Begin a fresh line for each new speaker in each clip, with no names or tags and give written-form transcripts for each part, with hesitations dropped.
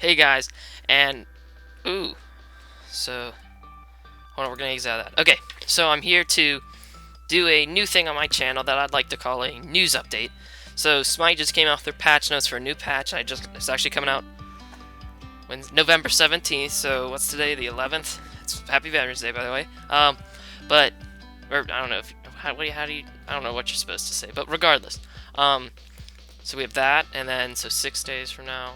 Hey guys, and ooh, so hold on, we're gonna exit out of that. Okay, so I'm here to do a new thing on my channel that I'd like to call a news update. So Smite just came out with their patch notes for a new patch. It's actually coming out when November 17th. So what's today? The 11th. It's Happy Veterans Day, by the way. But or I don't know if how do you I don't know what you're supposed to say, but regardless, so we have that, and then so 6 days from now.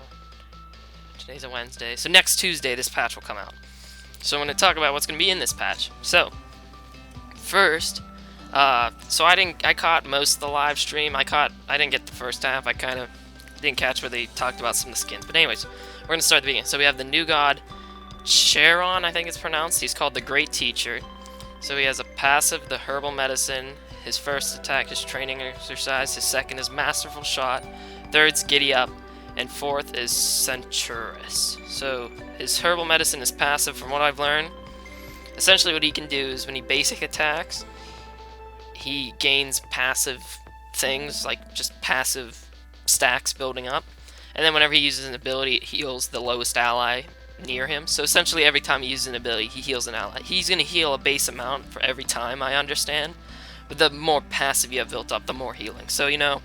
Today's a Wednesday. So next Tuesday, this patch will come out. So I'm going to talk about what's going to be in this patch. So, first, I caught most of the live stream. I didn't get the first half. I kind of didn't catch where they talked about some of the skins. But anyways, we're going to start at the beginning. So we have the new god, Chiron, I think it's pronounced. He's called the Great Teacher. So he has a passive, the Herbal Medicine. His first attack is Training Exercise. His second is Masterful Shot. Third's Giddy Up. And fourth is Centurus. So his Herbal Medicine is passive from what I've learned. Essentially what he can do is when he basic attacks, he gains passive things, like just passive stacks building up. And then whenever he uses an ability, it heals the lowest ally near him. So essentially every time he uses an ability, he heals an ally. He's going to heal a base amount for every time, I understand. But the more passive you have built up, the more healing. So, you know,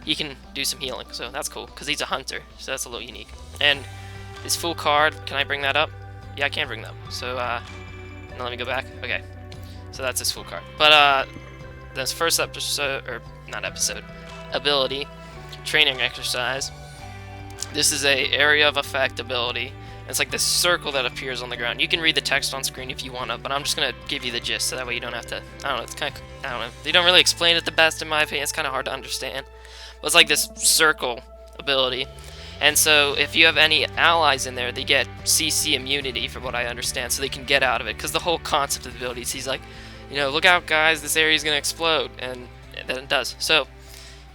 he can do some healing, so that's cool, because he's a hunter, so that's a little unique. And his full card, can I bring that up? Yeah, I can bring that up. So, now let me go back. Okay, so that's his full card. But, this first episode, or not episode, ability, Training Exercise. This is a area of effect ability. It's like this circle that appears on the ground. You can read the text on screen if you want to, but I'm just going to give you the gist, so that way you don't have to, I don't know, it's kind of, I don't know, they don't really explain it the best in my opinion. It's kind of hard to understand. But it's like this circle ability. And so if you have any allies in there, they get CC immunity, for what I understand, so they can get out of it. Because the whole concept of the ability is he's like, you know, look out guys, this area is going to explode. And then it does. So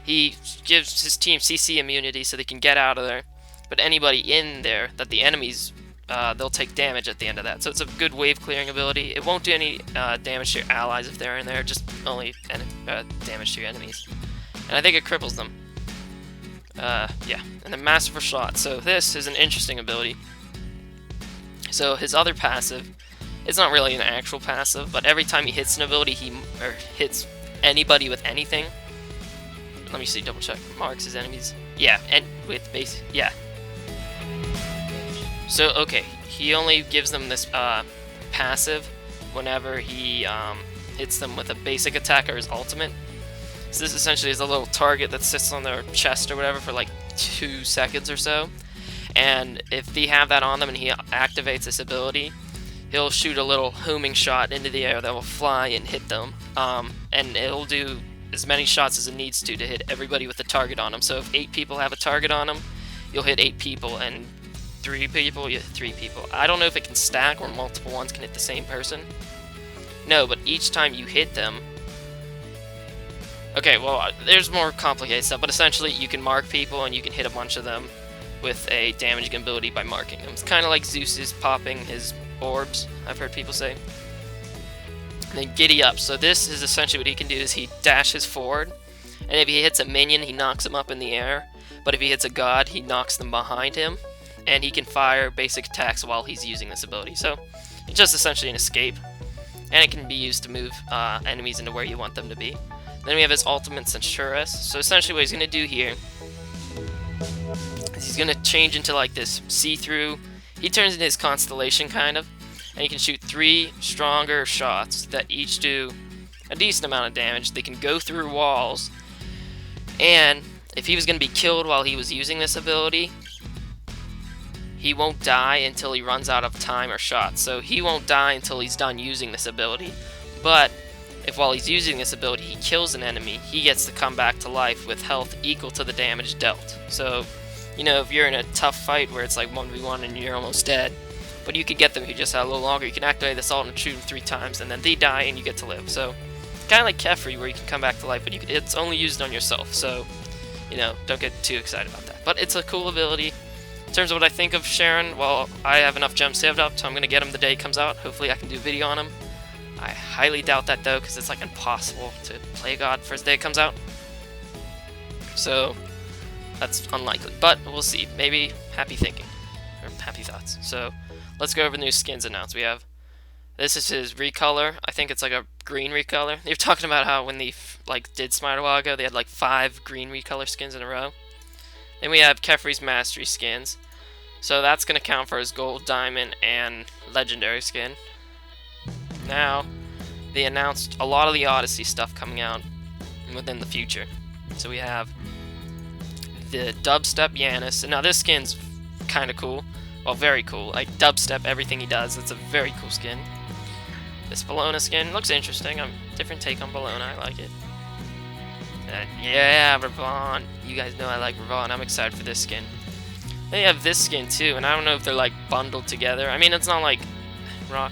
he gives his team CC immunity so they can get out of there. But anybody in there that the enemies, they'll take damage at the end of that. So it's a good wave clearing ability. It won't do any damage to your allies if they're in there, just only damage to your enemies. And I think it cripples them. Yeah. And then Masterful Shot. So this is an interesting ability. So his other passive, it's not really an actual passive, but every time he hits an ability, or hits anybody with anything. Let me see, double check. Marks his enemies. Yeah, and with base. Yeah. So okay, he only gives them this passive whenever he hits them with a basic attack or his ultimate. So this essentially is a little target that sits on their chest or whatever for like 2 seconds or so. And if they have that on them and he activates this ability, he'll shoot a little homing shot into the air that will fly and hit them. And it'll do as many shots as it needs to hit everybody with the target on them. So if 8 people have a target on them, you'll hit 8 people, and 3 people, you hit 3 people. I don't know if it can stack or multiple ones can hit the same person. No, but each time you hit them, okay, well, there's more complicated stuff, but essentially you can mark people and you can hit a bunch of them with a damaging ability by marking them. It's kind of like Zeus is popping his orbs, I've heard people say. And then Giddy Up. So this is essentially what he can do is he dashes forward, and if he hits a minion, he knocks them up in the air. But if he hits a god, he knocks them behind him, and he can fire basic attacks while he's using this ability. So it's just essentially an escape, and it can be used to move enemies into where you want them to be. Then we have his ultimate Centurus. So essentially what he's going to do here is he's going to change into like this see-through. He turns into his constellation kind of, and he can shoot 3 stronger shots that each do a decent amount of damage. They can go through walls, and if he was going to be killed while he was using this ability, he won't die until he runs out of time or shots. So he won't die until he's done using this ability. But if while he's using this ability he kills an enemy, he gets to come back to life with health equal to the damage dealt. So, you know, if you're in a tough fight where it's like 1v1 and you're almost dead, but you could get them if you just had a little longer, you can activate this ult and shoot them 3 times, and then they die and you get to live. So, kind of like Kefri, where you can come back to life, but it's only used on yourself. So, you know, don't get too excited about that. But it's a cool ability. In terms of what I think of Chiron, well, I have enough gems saved up, so I'm going to get him the day he comes out. Hopefully I can do a video on him. I highly doubt that though, because it's like impossible to play God first day it comes out. So that's unlikely, but we'll see. Maybe happy thinking. or happy thoughts. So let's go over the new skins announced. We have, this is his recolor. I think it's like a green recolor. You're talking about how when they like did Smite a while ago, they had like 5 green recolor skins in a row. Then we have Kefri's Mastery skins. So that's going to count for his gold, diamond, and legendary skin. Now, they announced a lot of the Odyssey stuff coming out within the future. So we have the Dubstep Yanis. And now this skin's kind of cool. Well, very cool. Like Dubstep, everything he does. It's a very cool skin. This Bologna skin looks interesting. Different take on Bologna. I like it. Yeah, Ravon. You guys know I like Ravon. I'm excited for this skin. They have this skin too, and I don't know if they're like bundled together. I mean, it's not like rock.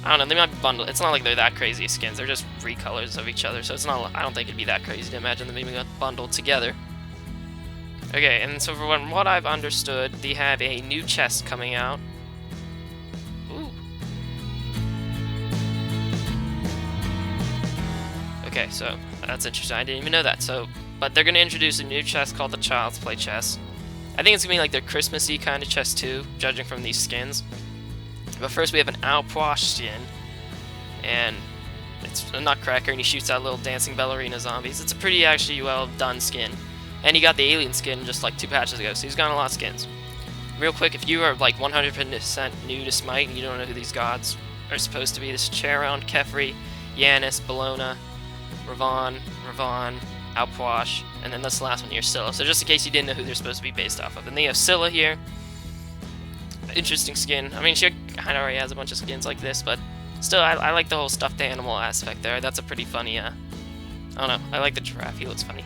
I don't know. They might be bundled. It's not like they're that crazy skins. They're just recolors of each other, so it's not. I don't think it'd be that crazy to imagine them being bundled together. Okay, and so from what I've understood, they have a new chest coming out. Ooh. Okay, so that's interesting. I didn't even know that. So, but they're gonna introduce a new chest called the Child's Play chest. I think it's gonna be like their Christmassy kind of chest too, judging from these skins. But first we have an alot skin, and it's a nutcracker, and he shoots out little dancing ballerina zombies. It's a pretty actually well done skin. And he got the alien skin just like 2 patches ago, so he's got a lot of skins. Real quick, if you are like 100% new to Smite and you don't know who these gods are supposed to be, this is Chiron, Kefri, Yanis, Bologna, Ravon, Alpwash, and then this last one here, Scylla. So just in case you didn't know who they're supposed to be based off of. And they have Scylla here. Interesting skin. I mean, she kind of already has a bunch of skins like this, but still, I like the whole stuffed animal aspect there. That's a pretty funny, I don't know, I like the giraffe, he looks funny.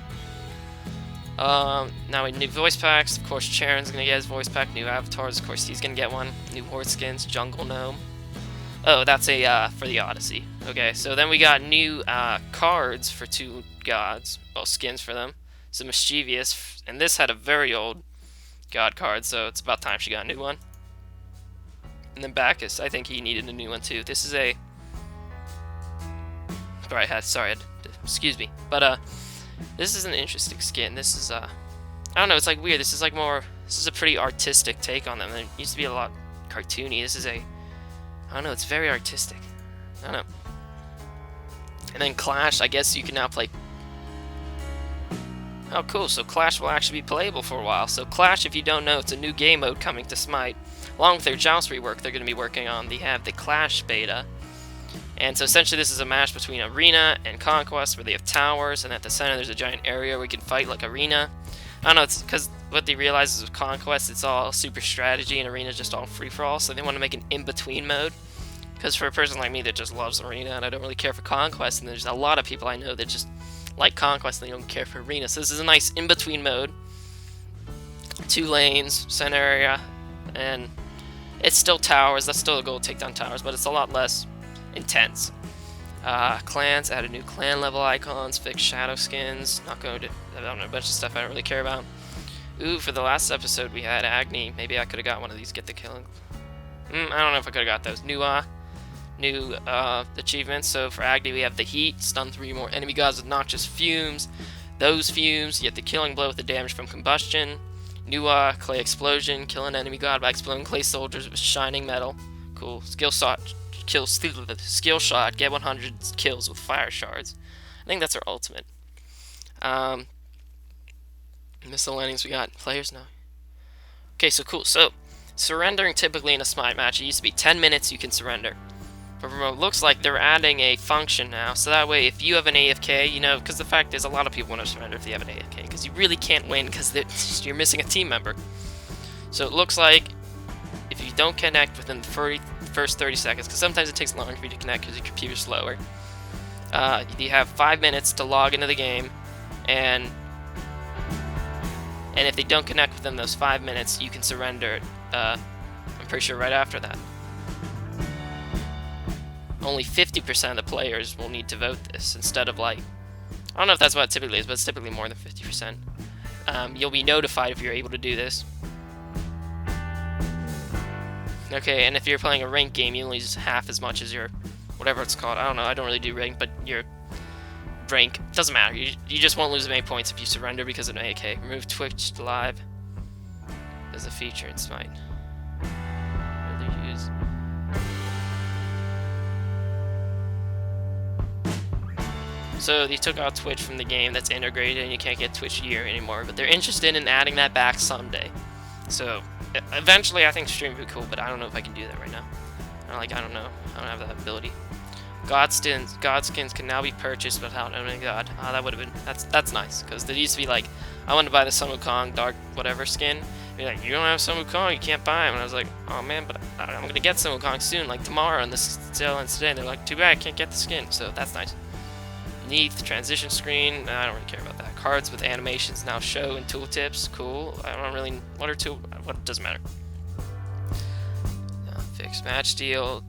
Now we new voice packs. Of course, Chiron's gonna get his voice pack. New avatars, of course, he's gonna get one. New horde skins, jungle gnome. Oh, that's a for the Odyssey. Okay, so then we got new cards for 2 gods. Well, skins for them. So Mischievous, and this had a very old god card, so it's about time she got a new one. And then Bacchus, I think he needed a new one too. This is a. Sorry, excuse me, but this is an interesting skin. This is I don't know. It's like weird. This is like more. This is a pretty artistic take on them. It used to be a lot cartoony. This is a. I don't know. It's very artistic. I don't know. And then Clash. I guess you can now play. Oh, cool. So Clash will actually be playable for a while. So Clash, if you don't know, it's a new game mode coming to Smite. Along with their Joust rework they're going to be working on, they have the Clash beta. And so essentially this is a match between Arena and Conquest, where they have towers, and at the center there's a giant area where you can fight like Arena. I don't know, it's because what they realize is with Conquest, it's all super strategy, and Arena is just all free-for-all, so they want to make an in-between mode. Because for a person like me that just loves Arena, and I don't really care for Conquest, and there's a lot of people I know that just like Conquest and they don't care for Arena. So this is a nice in-between mode. 2 lanes, center area, and it's still towers. That's still the goal, take down towers, but it's a lot less intense. Clans, added new clan level icons, fixed shadow skins. Not going to, I don't know, a bunch of stuff I don't really care about. Ooh, for the last episode we had Agni. Maybe I could have got one of these, get the killing. I don't know if I could have got those. New achievements. So for Agni we have the heat, stun 3 more enemy gods with noxious fumes. Those fumes, you get the killing blow with the damage from combustion. New clay explosion, kill an enemy god by exploding clay soldiers with shining metal. Cool. Skill shot, get 100 kills with fire shards. I think that's our ultimate. Miscellaneous, we got players now. Okay, so cool. So surrendering typically in a Smite match, it used to be 10 minutes you can surrender. But from what it looks like, they're adding a function now, so that way if you have an AFK, you know, because the fact is a lot of people want to surrender if they have an AFK, because you really can't win because you're missing a team member. So it looks like if you don't connect within the first 30 seconds, because sometimes it takes longer for you to connect because your computer's slower, you have 5 minutes to log into the game, and if they don't connect within those 5 minutes, you can surrender, I'm pretty sure right after that. Only 50% of the players will need to vote this, instead of like, I don't know if that's what it typically is, but it's typically more than 50%. You'll be notified if you're able to do this. Okay, and if you're playing a ranked game, you lose half as much as your, whatever it's called. I don't know, I don't really do rank, but your rank, doesn't matter. You just won't lose as many points if you surrender because of an AK. Remove Twitch Live. as a feature in Smite. Really use. So they took out Twitch from the game. That's integrated, and you can't get Twitch Gear anymore. But they're interested in adding that back someday. So eventually, I think stream would be cool, but I don't know if I can do that right now. I don't know. I don't have that ability. God skins can now be purchased without owning God. That would have been that's nice, because there used to be like, I wanted to buy the Sun Wukong Dark whatever skin. Be like, you don't have Sun Wukong, you can't buy him. And I was like, oh man, but I'm gonna get Sun Wukong soon, like tomorrow, and this sale ends today. And they're like, too bad, I can't get the skin. So that's nice. Neath transition screen. I don't really care about that. Cards with animations now show in tooltips. Cool. I don't really. What doesn't matter. Fixed match deal.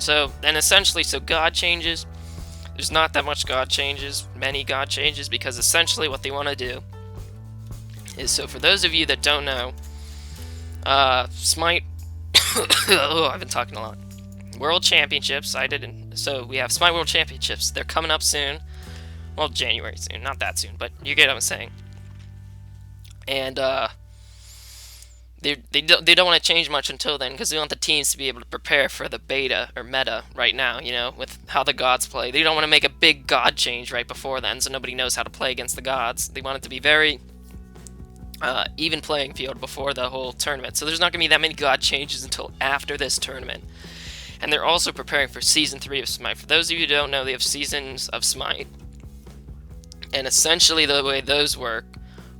So, and essentially, so God changes. There's not that much God changes, many God changes, because essentially what they want to do is, so for those of you that don't know, Smite, oh, I've been talking a lot. World Championships, so we have Smite World Championships. They're coming up soon. Well, January soon, not that soon, but you get what I'm saying. And, They don't want to change much until then, because they want the teams to be able to prepare for the beta or meta right now, you know, with how the gods play. They don't want to make a big god change right before then, so nobody knows how to play against the gods. They want it to be very even playing field before the whole tournament. So there's not going to be that many god changes until after this tournament. And they're also preparing for Season 3 of Smite. For those of you who don't know, they have seasons of Smite. And essentially the way those work,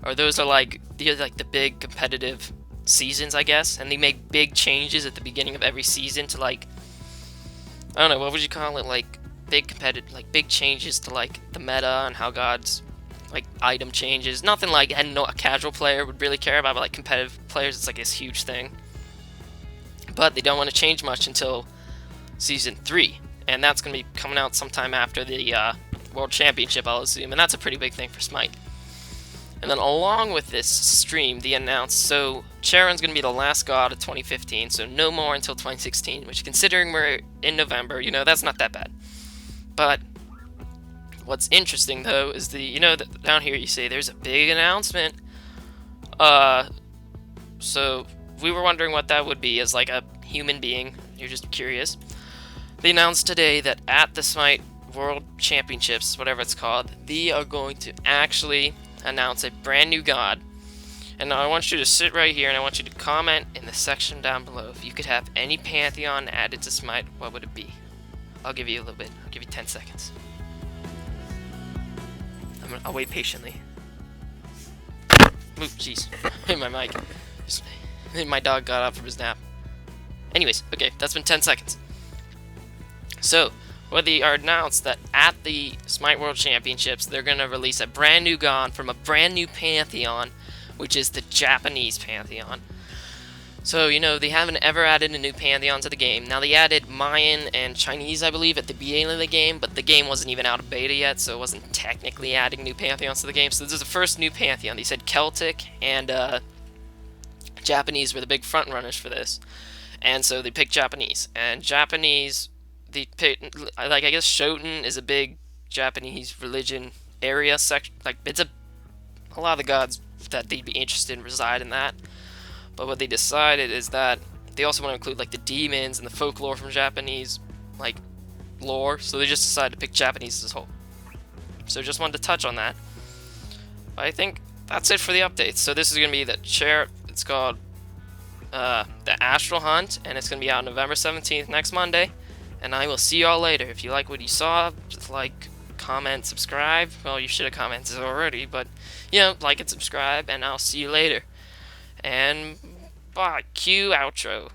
or those are like the big competitive seasons, I guess, and they make big changes at the beginning of every season to, like, I don't know, what would you call it, like big competitive, like big changes to like the meta and how gods, like item changes. Nothing like a casual player would really care about, but like competitive players, it's like this huge thing. But they don't want to change much until Season 3, and that's going to be coming out sometime after the World Championship, I'll assume, and that's a pretty big thing for Smite. And then along with this stream, they announced, so Chiron's going to be the last god of 2015, so no more until 2016, which, considering we're in November, you know, that's not that bad. But what's interesting, though, is down here you see there's a big announcement. So we were wondering what that would be as, like, a human being. You're just curious. They announced today that at the Smite World Championships, whatever it's called, they are going to actually announce a brand new god. And now I want you to sit right here, and I want you to comment in the section down below. If you could have any Pantheon added to Smite, what would it be? I'll give you a little bit. I'll give you 10 seconds. I'll wait patiently. Oop, jeez. My mic. My dog got up from his nap. Anyways, okay, that's been 10 seconds. So, well, they are announced that at the Smite World Championships, they're going to release a brand new god from a brand new Pantheon, which is the Japanese Pantheon. So, you know, they haven't ever added a new Pantheon to the game. Now, they added Mayan and Chinese, I believe, at the beginning of the game, but the game wasn't even out of beta yet, so it wasn't technically adding new Pantheons to the game. So this is the first new Pantheon. They said Celtic and Japanese were the big front runners for this. And so they picked Japanese. And Japanese, they picked, like, I guess Shoten is a big Japanese religion area section. Like, it's a lot of the gods that they'd be interested in reside in that. But what they decided is that they also want to include, like, the demons and the folklore from Japanese, like, lore. So they just decided to pick Japanese as a whole. So just wanted to touch on that. But I think that's it for the updates. So this is going to be it's called the Astral Hunt, and it's going to be out November 17th, next Monday. And I will see y'all later. If you like what you saw, just like, comment, subscribe. Well, you should have commented already, but, you know, like and subscribe, and I'll see you later. And bye. Cue outro.